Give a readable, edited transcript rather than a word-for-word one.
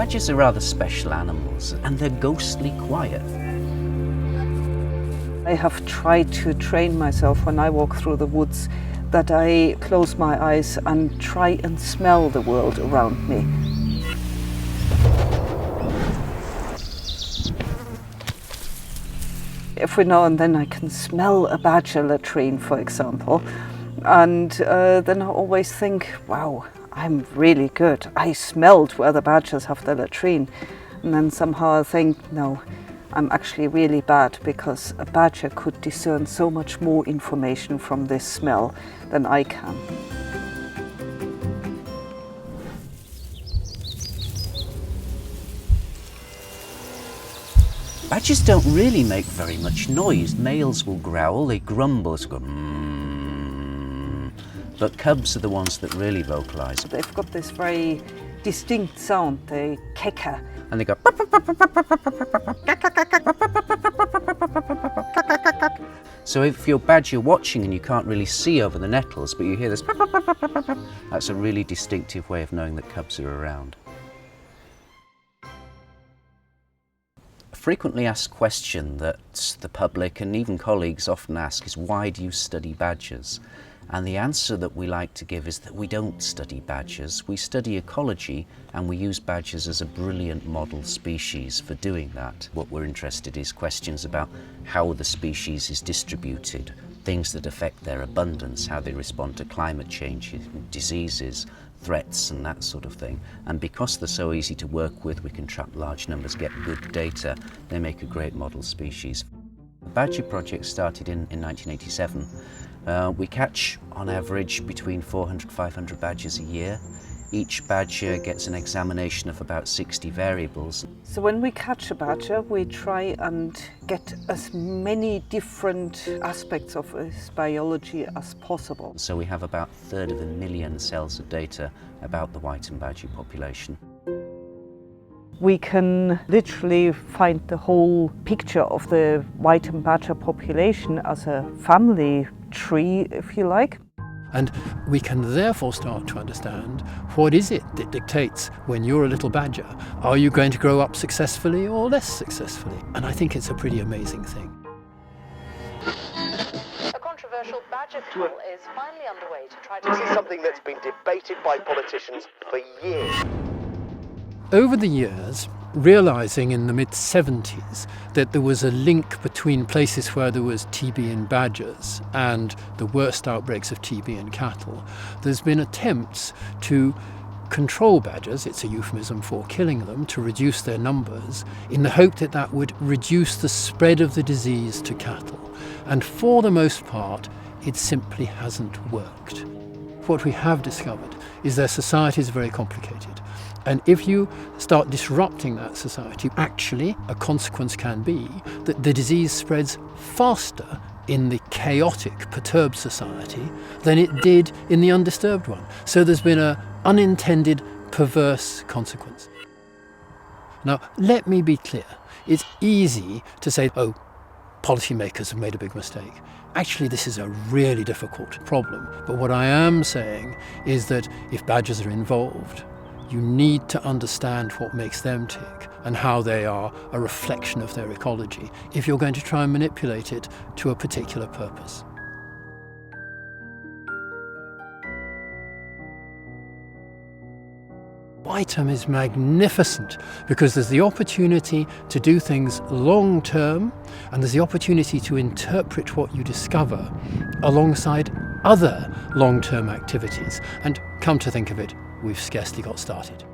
Badgers are rather special animals, and they're ghostly quiet. I have tried to train myself when I walk through the woods that I close my eyes and try and smell the world around me. Every now and then I can smell a badger latrine, for example, and then I always think, wow, I'm really good. I smelled where the badgers have their latrine. And then somehow I think, no, I'm actually really bad, because a badger could discern so much more information from this smell than I can. Badgers don't really make very much noise. Males will growl, they grumble, it's go mm. But cubs are the ones that really vocalise. They've got this very distinct sound, they cacker. And they go. So if you're badger watching and you can't really see over the nettles, but you hear this, that's a really distinctive way of knowing that cubs are around. A frequently asked question that the public and even colleagues often ask is, why do you study badgers? And the answer that we like to give is that we don't study badgers. We study ecology, and we use badgers as a brilliant model species for doing that. What we're interested in is questions about how the species is distributed, things that affect their abundance, how they respond to climate change, diseases, threats and that sort of thing. And because they're so easy to work with, we can trap large numbers, get good data, they make a great model species. The Badger project started in 1987. We catch, on average, between 400 500 badgers a year. Each badger gets an examination of about 60 variables. So when we catch a badger, we try and get as many different aspects of its biology as possible. So we have about 1/3 cells of data about the Wytham badger population. We can literally find the whole picture of the Wytham badger population as a family tree, if you like. And we can therefore start to understand, what is it that dictates when you're a little badger? Are you going to grow up successfully or less successfully? And I think it's a pretty amazing thing. A controversial badger cull is finally underway to try to... This is something that's been debated by politicians for years. Over the years, realising in the mid-70s that there was a link between places where there was TB in badgers and the worst outbreaks of TB in cattle, there's been attempts to control badgers, it's a euphemism for killing them, to reduce their numbers, in the hope that that would reduce the spread of the disease to cattle. And for the most part, it simply hasn't worked. What we have discovered is their society is very complicated. And if you start disrupting that society, actually a consequence can be that the disease spreads faster in the chaotic, perturbed society than it did in the undisturbed one. So there's been an unintended, perverse consequence. Now, let me be clear. It's easy to say, oh, policymakers have made a big mistake. Actually, this is a really difficult problem. But what I am saying is that if badgers are involved, you need to understand what makes them tick and how they are a reflection of their ecology if you're going to try and manipulate it to a particular purpose. Wytham is magnificent because there's the opportunity to do things long term, and there's the opportunity to interpret what you discover alongside other long-term activities. And come to think of it, we've scarcely got started.